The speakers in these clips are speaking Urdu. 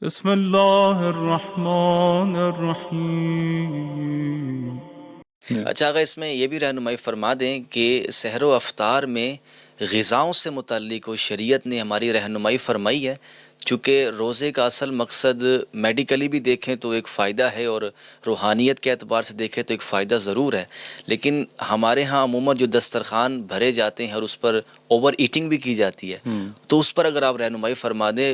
بسم اللہ الرحمن الرحیم۔ اچھا، اگر اس میں یہ بھی رہنمائی فرما دیں کہ سحر و افطار میں غذاؤں سے متعلق شریعت نے ہماری رہنمائی فرمائی ہے، چونکہ روزے کا اصل مقصد میڈیکلی بھی دیکھیں تو ایک فائدہ ہے اور روحانیت کے اعتبار سے دیکھیں تو ایک فائدہ ضرور ہے، لیکن ہمارے ہاں عموماً جو دسترخوان بھرے جاتے ہیں اور اس پر اوور ایٹنگ بھی کی جاتی ہے، تو اس پر اگر آپ رہنمائی فرما دیں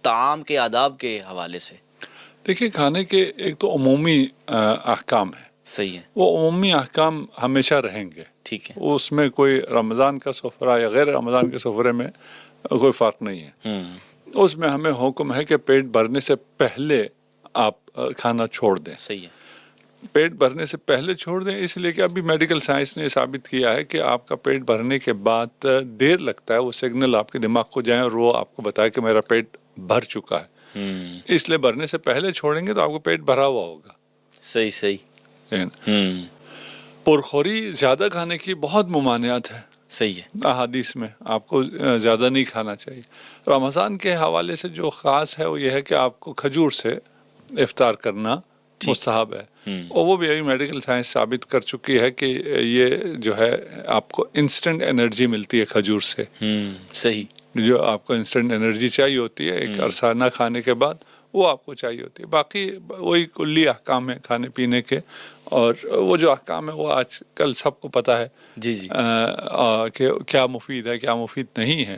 طعام کے آداب کے حوالے سے۔ دیکھیے، کھانے کے ایک تو عمومی احکام ہیں، صحیح ہے، وہ عمومی احکام ہمیشہ رہیں گے، ٹھیک ہے، اس میں کوئی رمضان کا سفرہ یا غیر رمضان کے سفرے میں کوئی فرق نہیں ہے۔ اس میں ہمیں حکم ہے کہ پیٹ بھرنے سے پہلے آپ کھانا چھوڑ دیں۔ صحیح ہے، پیٹ بھرنے سے پہلے چھوڑ دیں اس لیے کہ ابھی میڈیکل سائنس نے ثابت کیا ہے کہ آپ کا پیٹ بھرنے کے بعد دیر لگتا ہے وہ سگنل آپ کے دماغ کو جائیں اور وہ آپ کو بتائے کہ میرا پیٹ بھر چکا ہے، اس لیے بھرنے سے پہلے چھوڑیں گے تو آپ کو پیٹ بھرا ہوا ہوگا۔ صحیح صحیح، پرخوری زیادہ کھانے کی بہت ممانعت ہے صحیح ہے، احادیث میں، آپ کو زیادہ نہیں کھانا چاہیے۔ رمضان کے حوالے سے جو خاص ہے وہ یہ ہے کہ آپ کو کھجور سے افطار کرنا مستحب ہے، اور وہ بھی میڈیکل سائنس ثابت کر چکی ہے کہ یہ جو ہے آپ کو انسٹنٹ انرجی ملتی ہے کھجور سے، صحیح، جو آپ کو انسٹنٹ انرجی چاہیے ہوتی ہے ایک عرصہ نہ کھانے کے بعد، وہ آپ کو چاہیے ہوتی ہے۔ باقی وہی کلی احکام ہیں کھانے پینے کے، اور وہ جو احکام ہے وہ آج کل سب کو پتہ ہے جی جی، کہ کیا مفید ہے کیا مفید نہیں ہے،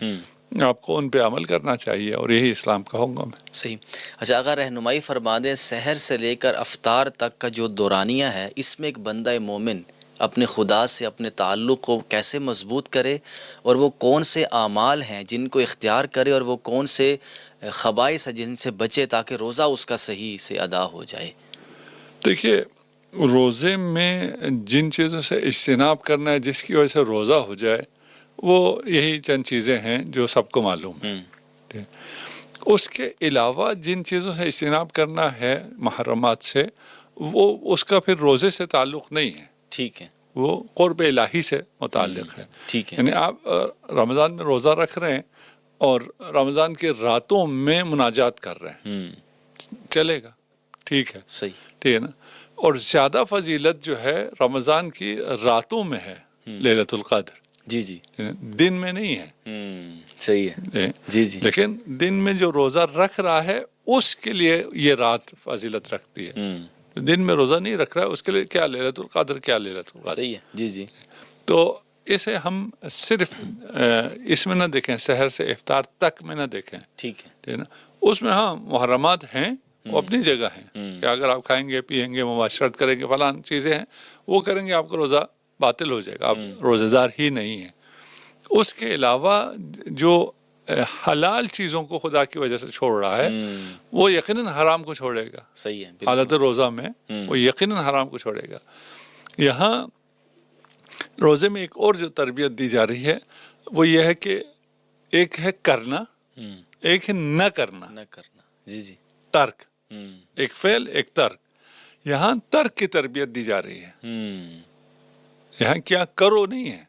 آپ کو ان پہ عمل کرنا چاہیے، اور یہی اسلام کا حکم ہے۔ صحیح۔ اچھا، اگر رہنمائی فرما دیں سحر سے لے کر افطار تک کا جو دورانیہ ہے، اس میں ایک بندہ مومن اپنے خدا سے اپنے تعلق کو کیسے مضبوط کرے، اور وہ کون سے اعمال ہیں جن کو اختیار کرے، اور وہ کون سے خبائث ہیں جن سے بچے تاکہ روزہ اس کا صحیح سے ادا ہو جائے؟ دیکھیے، روزے میں جن چیزوں سے اجتناب کرنا ہے جس کی وجہ سے روزہ ہو جائے، وہ یہی چند چیزیں ہیں جو سب کو معلوم ہے۔ اس کے علاوہ جن چیزوں سے اجتناب کرنا ہے محرمات سے، وہ اس کا پھر روزے سے تعلق نہیں ہے، ٹھیک ہے، وہ قرب الہی سے متعلق ہے۔ ٹھیک ہے، یعنی آپ رمضان میں روزہ رکھ رہے ہیں اور رمضان کے راتوں میں مناجات کر رہے ہیں، چلے گا، ٹھیک ہے، صحیح، ٹھیک ہے نا۔ اور زیادہ فضیلت جو ہے رمضان کی راتوں میں ہے، لیلۃ القدر، جی جی، دن میں نہیں ہے۔ صحیح ہے، جی جی، لیکن دن میں جو روزہ رکھ رہا ہے اس کے لیے یہ رات فضیلت رکھتی ہے، دن میں روزہ نہیں رکھ رہا ہے اس کے لیے کیا لیلۃ القدر، کیا لیلۃ القدر۔ صحیح ہے، جی جی، تو اسے ہم صرف اس میں نہ دیکھیں، سحر سے افطار تک میں نہ دیکھیں، ٹھیک ہے، ٹھیک ہے نا۔ اس میں ہاں محرمات ہیں، وہ اپنی جگہ ہیں، کہ اگر آپ کھائیں گے پیئیں گے مباشرت کریں گے فلاں چیزیں ہیں، وہ کریں گے آپ کا روزہ باطل ہو جائے گا، آپ روزہ دار ہی نہیں ہیں۔ اس کے علاوہ جو حلال چیزوں کو خدا کی وجہ سے چھوڑ رہا ہے، وہ یقیناً حرام کو چھوڑے گا، صحیح ہے، حالت روزہ میں وہ یقیناً حرام کو چھوڑے گا۔ یہاں روزے میں ایک اور جو تربیت دی جا رہی ہے وہ یہ ہے کہ ایک ہے کرنا، ایک ہے نہ کرنا، نہ کرنا، جی جی، ترک، ایک فعل ایک ترک۔ یہاں ترک کی تربیت دی جا رہی ہے، یہاں کیا کرو نہیں ہے،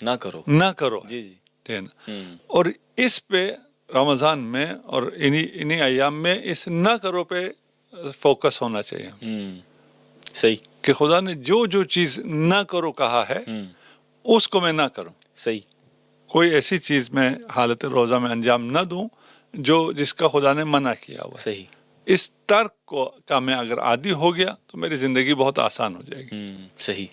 نہ کرو، نہ کرو، جی جی، ٹھیک ہے نا۔ اور اس پہ رمضان میں اور انہی ایام میں اس نہ کرو پہ فوکس ہونا چاہیے، صحیح، کہ خدا نے جو جو چیز نہ کرو کہا ہے اس کو میں نہ کروں، صحیح، کوئی ایسی چیز میں حالت روزہ میں انجام نہ دوں جس کا خدا نے منع کیا ہوا ہے۔ صحیح، اس ترک کا میں اگر عادی ہو گیا تو میری زندگی بہت آسان ہو جائے گی۔ صحیح۔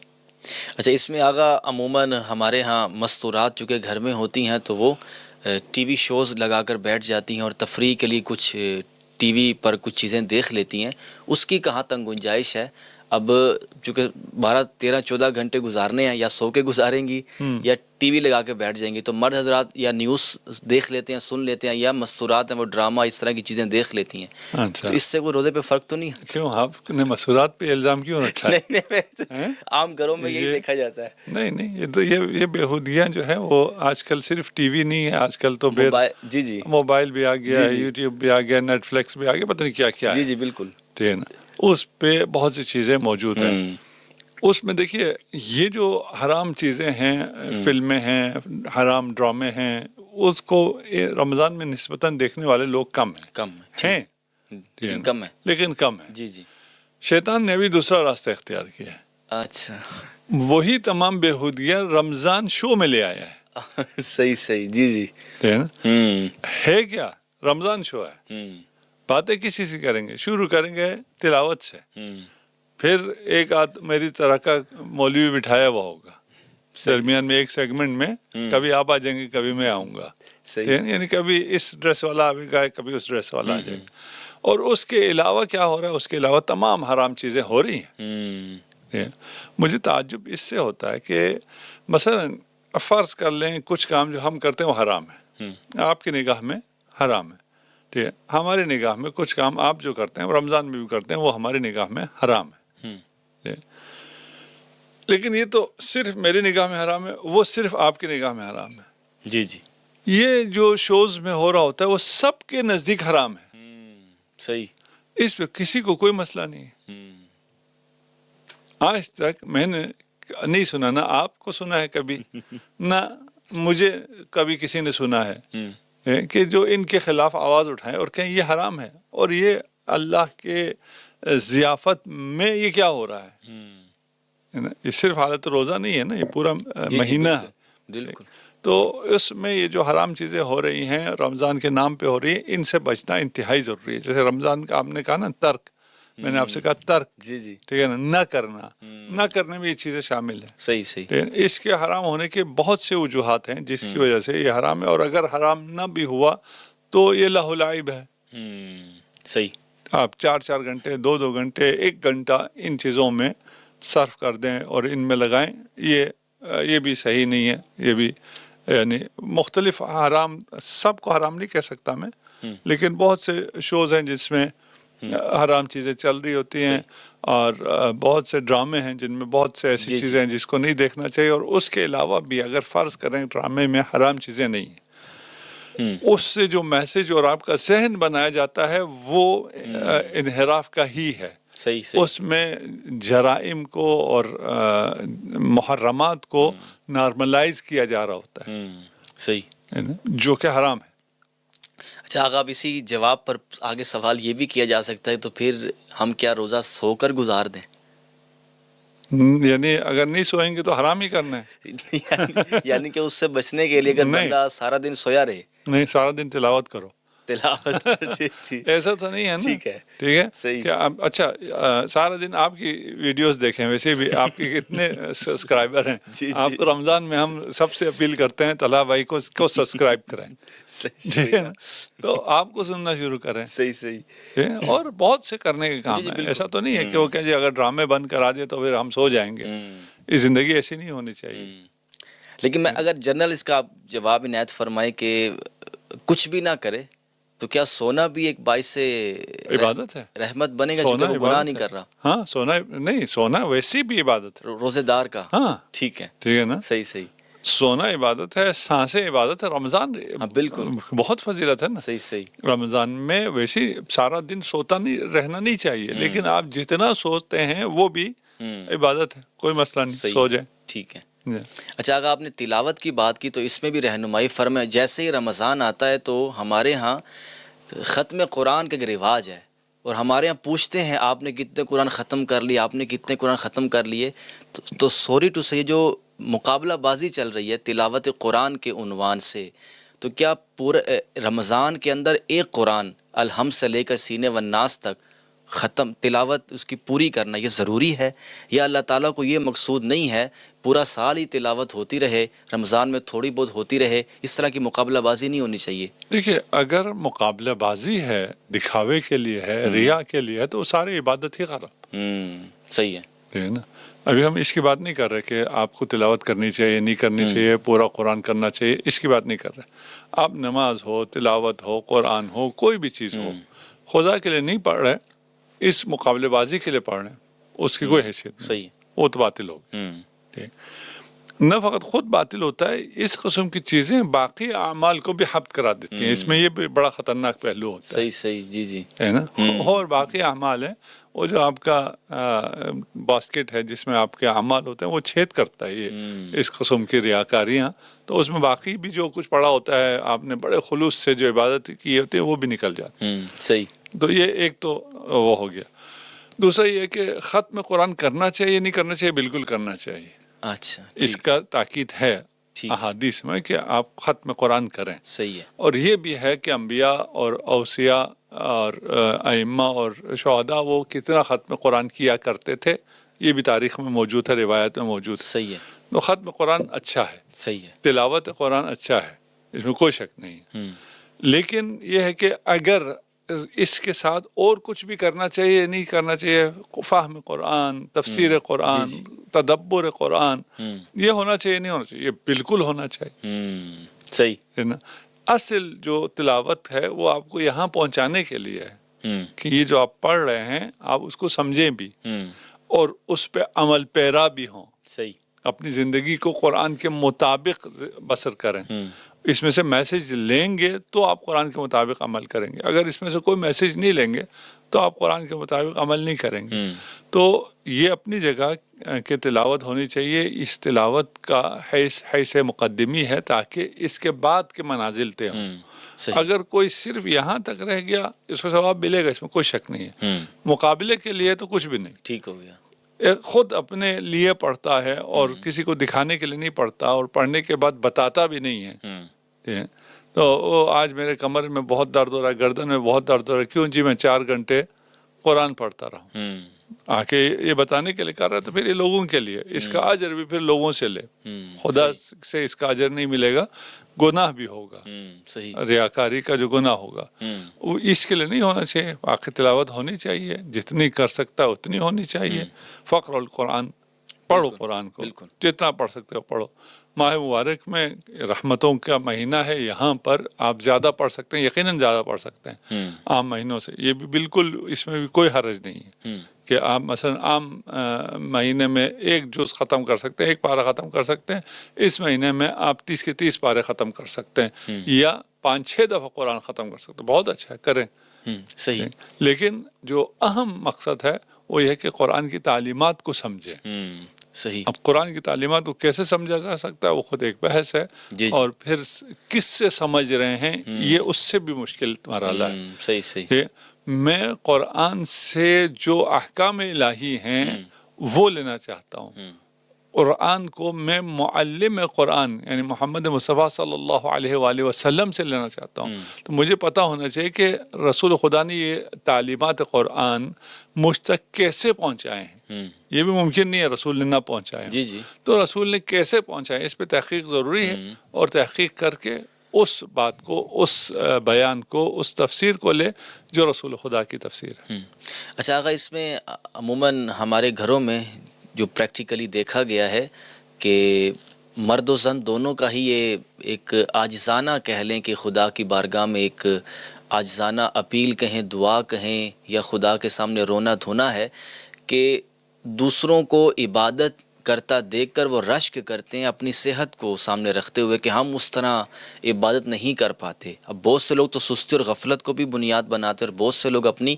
اچھا، اس میں آگا عموماً ہمارے ہاں مستورات چونکہ گھر میں ہوتی ہیں تو وہ ٹی وی شوز لگا کر بیٹھ جاتی ہیں اور تفریح کے لیے کچھ ٹی وی پر کچھ چیزیں دیکھ لیتی ہیں، اس کی کہاں تک گنجائش ہے؟ اب چونکہ 12 13 14 گھنٹے گزارنے ہیں، یا سو کے گزاریں گی یا ٹی وی لگا کے بیٹھ جائیں گی، تو مرد حضرات یا نیوز دیکھ لیتے ہیں، سن لیتے ہیں، یا مستورات ہیں وہ ڈرامہ اس طرح کی چیزیں دیکھ لیتی ہیں، اچھا، تو اس سے کوئی روزے پہ فرق تو نہیں ہے؟ کیوں آپ نے مسورات پہ الزام کیوں رکھا ہے؟ نہیں، عام گھروں میں یہی دیکھا جاتا ہے۔ نہیں، یہ تو یہ بےہودیاں جو ہیں وہ آج کل صرف ٹی وی نہیں ہے، آج کل تو جی جی، موبائل بھی آ گیا ہے، یوٹیوب بھی آ گیا، نیٹ فلکس بھی آ گیا، پتہ نہیں کیا کیا ہے، جی جی، بالکل، ٹھیک ہے نا۔ اس پہ بہت سی چیزیں موجود ہیں، اس میں دیکھیے یہ جو حرام چیزیں ہیں، فلمیں ہیں، حرام ڈرامے ہیں، اس کو رمضان میں نسبتاً دیکھنے والے لوگ کم ہیں، لیکن کم ہے. لیکن کم ہے. جی جی. شیطان نے بھی دوسرا راستہ اختیار کیا ہے. اچھا. وہی تمام بےہودگیاں رمضان شو میں لے آیا ہے. صحیح صحیح. جی جی. ہے نا؟ ہے کیا؟ رمضان شو ہے. باتیں کسی سے کریں گے، شروع کریں گے تلاوت سے، پھر ایک آدھ میری طرح کا مولوی بٹھایا ہوا ہوگا درمیان میں ایک سیگمنٹ میں، کبھی آپ آ جائیں گے کبھی میں آؤں گا، یعنی کبھی اس ڈریس والا آئے گا کبھی اس ڈریس والا آ جائے گا. اور اس کے علاوہ کیا ہو رہا ہے؟ اس کے علاوہ تمام حرام چیزیں ہو رہی ہیں. مجھے تعجب اس سے ہوتا ہے کہ مثلا فرض کر لیں کچھ کام جو ہم کرتے ہیں وہ حرام ہے، آپ کی نگاہ میں حرام ہے، ٹھیک ہے، ہماری نگاہ میں کچھ کام آپ جو کرتے ہیں رمضان میں بھی کرتے ہیں وہ ہماری نگاہ میں حرام ہے. لیکن یہ تو صرف میری نگاہ میں حرام ہے، وہ صرف آپ کی نگاہ میں حرام ہے. جی جی. یہ جو شوز میں ہو رہا ہوتا ہے وہ سب کے نزدیک حرام ہے. صحیح. اس پہ کسی کو کوئی مسئلہ نہیں ہے. آج تک میں نے نہیں سنا، نہ آپ کو سنا ہے کبھی، نہ مجھے کبھی کسی نے سنا ہے کہ جو ان کے خلاف آواز اٹھائیں اور کہیں یہ حرام ہے اور یہ اللہ کے ضیافت میں یہ کیا ہو رہا ہے. یہ صرف حالت روزہ نہیں ہے نا، یہ پورا مہینہ ہے. بالکل. تو اس میں یہ جو حرام چیزیں ہو رہی ہیں رمضان کے نام پہ ہو رہی ہیں، ان سے بچنا انتہائی ضروری ہے. جیسے رمضان کا آپ نے کہا نا ترک، میں نے آپ سے کہا ترک، جی جی. ٹھیک ہے نا، نہ کرنا، نہ کرنے میں یہ چیزیں شامل ہیں. صحیح صحیح. اس کے حرام ہونے کے بہت سے وجوہات ہیں جس کی وجہ سے یہ حرام ہے، اور اگر حرام نہ بھی ہوا تو یہ لہو لعب ہے. صحیح. آپ 4 گھنٹے 2 گھنٹے 1 گھنٹہ ان چیزوں میں صرف کر دیں اور ان میں لگائیں، یہ بھی صحیح نہیں ہے. یہ بھی یعنی مختلف حرام، سب کو حرام نہیں کہہ سکتا میں، لیکن بہت سے شوز ہیں جس میں حرام چیزیں چل رہی ہوتی ہیں، اور بہت سے ڈرامے ہیں جن میں بہت سے ایسی چیزیں ہیں جس کو نہیں دیکھنا چاہیے. اور اس کے علاوہ بھی اگر فرض کریں ڈرامے میں حرام چیزیں نہیں ہیں، اس سے جو میسج اور آپ کا ذہن بنایا جاتا ہے وہ انحراف کا ہی ہے. صحیح صحیح. اس میں جرائم کو اور محرمات کو نارملائز کیا جا رہا ہوتا ہے. صحیح. جو کہ حرام ہے. اچھا آگا، اب اسی جواب پر آگے سوال یہ بھی کیا جا سکتا ہے تو پھر ہم کیا روزہ سو کر گزار دیں؟ یعنی اگر نہیں سوئیں گے تو حرام ہی کرنا ہے. یعنی کہ اس سے بچنے کے لیے اگر بندہ سارا دن سویا رہے، نہیں، سارا دن تلاوت کرو. تلاوت. ایسا تو نہیں ہے نا. ٹھیک ہے. ٹھیک ہے. صحیح. کیا اچھا سارا دن آپ کی ویڈیوز دیکھیں، ویسے بھی آپ کے کتنے سبسکرائبر ہیں. آپ کو رمضان میں ہم سب سے اپیل کرتے ہیں طلحہ بھائی کو سبسکرائب کرائیں. ٹھیک ہے نا، تو آپ کو سننا شروع کریں. صحیح صحیح. اور بہت سے کرنے کے کام ہیں. ایسا تو نہیں ہے کہ وہ کہ جی اگر ڈرامے بند کرا دے تو پھر ہم سو جائیں گے. یہ زندگی ایسی نہیں ہونی چاہیے. لیکن میں اگر جنرل اس کا جواب عنایت فرمائے کہ کچھ بھی نہ کرے تو کیا سونا بھی ایک باعث عبادت ہے، رحمت بنے گا کیونکہ وہ گناہ نہیں کر رہا؟ ہاں، سونا نہیں، سونا ویسی بھی عبادت ہے روزے دار کا. ہاں ٹھیک ہے. ٹھیک ہے نا. صحیح صحیح. سونا عبادت ہے، سانسیں عبادت ہے. رمضان بالکل بہت فضیلت ہے نا. صحیح صحیح. رمضان میں ویسے سارا دن سوتا نہیں رہنا نہیں چاہیے، لیکن آپ جتنا سوتے ہیں وہ بھی عبادت ہے. کوئی مسئلہ نہیں، سو جائیں. ٹھیک ہے. اچھا اگر آپ نے تلاوت کی بات کی تو اس میں بھی رہنمائی فرمائیں. جیسے ہی رمضان آتا ہے تو ہمارے ہاں ختم قرآن کا ایک رواج ہے، اور ہمارے یہاں پوچھتے ہیں آپ نے کتنے قرآن ختم کر لیے، آپ نے کتنے قرآن ختم کر لیے. تو سوری ٹو سے جو مقابلہ بازی چل رہی ہے تلاوت قرآن کے عنوان سے، تو کیا پورے رمضان کے اندر ایک قرآن الحمد سے لے کر سینے والناس تک ختم تلاوت اس کی پوری کرنا یہ ضروری ہے، یا اللہ تعالیٰ کو یہ مقصود نہیں ہے پورا سال ہی تلاوت ہوتی رہے، رمضان میں تھوڑی بہت ہوتی رہے، اس طرح کی مقابلہ بازی نہیں ہونی چاہیے؟ دیکھیے اگر مقابلہ بازی ہے، دکھاوے کے لیے ہے، ریا کے لیے ہے، تو ساری عبادت ہی خراب. صحیح ہے نا. ابھی ہم اس کی بات نہیں کر رہے کہ آپ کو تلاوت کرنی چاہیے نہیں کرنی چاہیے، پورا قرآن کرنا چاہیے، اس کی بات نہیں کر رہے. آپ نماز ہو، تلاوت ہو، قرآن ہو، کوئی بھی چیز ہو، خدا کے لیے نہیں پڑھ رہے، اس مقابلے بازی کے لیے پڑھ رہے ہیں، اس کی کوئی حیثیت نہیں. صحیح. وہ تو باطل ہوگی. نہ فقط خود باطل ہوتا ہے، اس قسم کی چیزیں باقی اعمال کو بھی حبط کرا دیتی ہیں. اس میں یہ بھی بڑا خطرناک پہلو ہوتا ہے. صحیح صحیح. جی جی. ہے نا. اور باقی اعمال ہیں، وہ جو آپ کا باسکٹ ہے جس میں آپ کے اعمال ہوتے ہیں وہ چھید کرتا ہے یہ اس قسم کی ریاکاریاں. تو اس میں باقی بھی جو کچھ پڑا ہوتا ہے، آپ نے بڑے خلوص سے جو عبادت کی ہوتی ہے وہ بھی نکل جاتی ہے. صحیح. تو یہ ایک تو وہ ہو گیا. دوسرا یہ کہ ختم قرآن کرنا چاہیے نہیں کرنا چاہیے؟ بالکل کرنا چاہیے. اچھا اس کا تاکید ہے ٹھیک. احادیث میں کہ آپ ختم قرآن کریں. صحیح ہے. اور یہ بھی ہے کہ انبیاء اور اوصیاء اور ائمہ اور شہداء وہ کتنا ختم قرآن کیا کرتے تھے، یہ بھی تاریخ میں موجود ہے، روایت میں موجود ہے. صحیح ہے. تو ختم قرآن اچھا ہے، صحیح ہے. تلاوت قرآن اچھا ہے، اس میں کوئی شک نہیں ہے. ہم، لیکن یہ ہے کہ اگر اس کے ساتھ اور کچھ بھی کرنا چاہیے نہیں کرنا چاہیے، فہم قرآن، تفسیر قرآن، جی. تدبر قرآن، ہم، یہ ہونا چاہیے نہیں ہونا چاہیے؟ یہ بالکل ہونا چاہیے. ہم، صحیح. ہے نا. اصل جو تلاوت ہے وہ آپ کو یہاں پہنچانے کے لیے ہے ہم، کہ یہ جو آپ پڑھ رہے ہیں آپ اس کو سمجھیں بھی ہم، اور اس پہ عمل پیرا بھی ہوں، صحیح. اپنی زندگی کو قرآن کے مطابق بسر کریں. ہم، اس میں سے میسج لیں گے تو آپ قرآن کے مطابق عمل کریں گے. اگر اس میں سے کوئی میسج نہیں لیں گے تو آپ قرآن کے مطابق عمل نہیں کریں گے. ہم، تو یہ اپنی جگہ کہ تلاوت ہونی چاہیے. اس تلاوت کا حیث مقدمی ہے تاکہ اس کے بعد کے منازل طے ہوں. ہم، صحیح. اگر کوئی صرف یہاں تک رہ گیا اس کو ثواب ملے گا، اس میں کوئی شک نہیں ہے. ہم، مقابلے کے لیے تو کچھ بھی نہیں. ٹھیک ہو گیا. خود اپنے لیے پڑھتا ہے اور کسی کو دکھانے کے لیے نہیں پڑھتا، اور پڑھنے کے بعد بتاتا بھی نہیں ہے. ہم، تو وہ آج میرے کمر میں بہت درد ہو رہا ہے، گردن میں بہت درد ہو رہا ہے، کیوں جی میں 4 گھنٹے قرآن پڑھتا رہا ہوں. ہم، آ کے یہ بتانے کے لیے کر رہا ہے تو پھر یہ لوگوں کے لیے اس کا اجر بھی پھر لوگوں سے لے. ہم، خدا سے اس کا اجر نہیں ملے گا، گناہ بھی ہوگا، ہم، صحیح. ریاکاری کا جو گناہ ہوگا ہم، وہ اس کے لیے نہیں ہونا چاہیے. باقی تلاوت ہونی چاہیے، جتنی کر سکتا اتنی ہونی چاہیے. فقر القرآن، پڑھو قرآن کو، بالکل. جتنا پڑھ سکتے ہو پڑھو. ماہ مبارک میں رحمتوں کا مہینہ ہے، یہاں پر آپ زیادہ پڑھ سکتے ہیں، یقیناً زیادہ پڑھ سکتے ہیں ہم، عام مہینوں سے. یہ بھی بالکل اس میں بھی کوئی حرج نہیں ہے ہم، کہ آپ مثلا عام مہینے میں 1 جز ختم کر سکتے ہیں، 1 پارہ ختم کر سکتے ہیں. اس مہینے میں آپ 30 کے 30 پارے ختم کر سکتے ہیں، یا 5-6 دفعہ قرآن ختم کر سکتے ہیں. بہت اچھا ہے، کریں. ہم، صحیح. لیکن جو اہم مقصد ہے وہ یہ ہے کہ قرآن کی تعلیمات کو سمجھیں. ہم، صحیح. اب قرآن کی تعلیمات کو کیسے سمجھا جا سکتا ہے وہ خود ایک بحث ہے. جی. اور پھر کس سے سمجھ رہے ہیں یہ اس سے بھی مشکل مرحلہ ہے. ہم، صحیح. صحیح. کہ میں قرآن سے جو احکام الہی ہیں وہ لینا چاہتا ہوں. ہم، قرآن کو میں معلم قرآن یعنی محمد مصطفیٰ صلی اللہ علیہ وآلہ وسلم سے لینا چاہتا ہوں. تو مجھے پتہ ہونا چاہیے کہ رسول خدا نے یہ تعلیمات قرآن مجھ تک کیسے پہنچائے ہیں. ہم، یہ بھی ممکن نہیں ہے رسول نے نہ پہنچائے. جی. جی. تو رسول نے کیسے پہنچائے اس پہ تحقیق ضروری ہے، اور تحقیق کر کے اس بات کو، اس بیان کو، اس تفسیر کو لے جو رسول خدا کی تفسیر ہے. اچھا آقا، اس میں عموماً ہمارے گھروں میں جو پریکٹیکلی دیکھا گیا ہے کہ مرد و زن دونوں کا ہی یہ ایک عاجزانہ کہہ لیں کہ خدا کی بارگاہ میں ایک عاجزانہ اپیل کہیں، دعا کہیں، یا خدا کے سامنے رونا دھونا ہے کہ دوسروں کو عبادت کرتا دیکھ کر وہ رشک کرتے ہیں اپنی صحت کو سامنے رکھتے ہوئے کہ ہم اس طرح عبادت نہیں کر پاتے. اب بہت سے لوگ تو سستی اور غفلت کو بھی بنیاد بناتے ہیں، اور بہت سے لوگ اپنی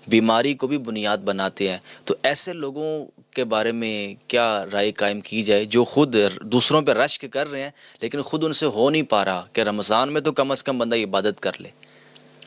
بیماری کو بھی بنیاد بناتے ہیں. تو ایسے لوگوں کے بارے میں کیا رائے قائم کی جائے جو خود دوسروں پہ رشک کر رہے ہیں لیکن خود ان سے ہو نہیں پا رہا کہ رمضان میں تو کم از کم بندہ عبادت کر لے؟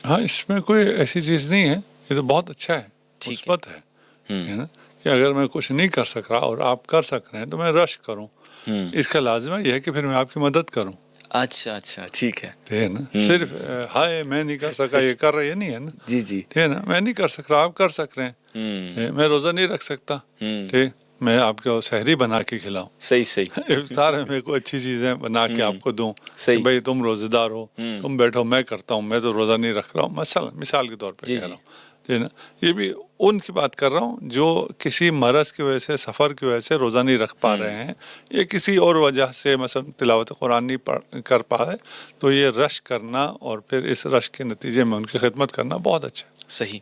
ہاں، اس میں کوئی ایسی چیز نہیں ہے، یہ تو بہت اچھا ہے، مثبت ہے نا. کہ اگر میں کچھ نہیں کر سک رہا اور آپ کر سک رہے ہیں تو میں رش کروں. اس کا لازمہ یہ ہے کہ پھر میں آپ کی مدد کروں. اچھا، ٹھیک ہے. نا صرف ہائے میں نہیں کر سکا یہ کر رہے نہیں ہے نا. جی. ٹھیک ہے نا، میں نہیں کر سک رہا، آپ کر سک رہے ہیں. میں روزہ نہیں رکھ سکتا، ٹھیک، میں آپ کو سحری بنا کے کھلاؤں. صحیح. افطار میں کوئی اچھی چیزیں بنا کے آپ کو دوں کہ بھائی تم روزے دار ہو، تم بیٹھو، میں کرتا ہوں، میں تو روزہ نہیں رکھ رہا ہوں، مثال کے طور پہ کہہ رہا ہوں. ٹھیک نا. یہ بھی ان کی بات کر رہا ہوں جو کسی مرض کی وجہ سے، سفر کی وجہ سے روزہ نہیں رکھ پا رہے ہیں، یا کسی اور وجہ سے مثلا تلاوت قرآن نہیں کر پا رہے. تو یہ رشک کرنا اور پھر اس رشک کے نتیجے میں ان کی خدمت کرنا بہت اچھا ہے. صحیح.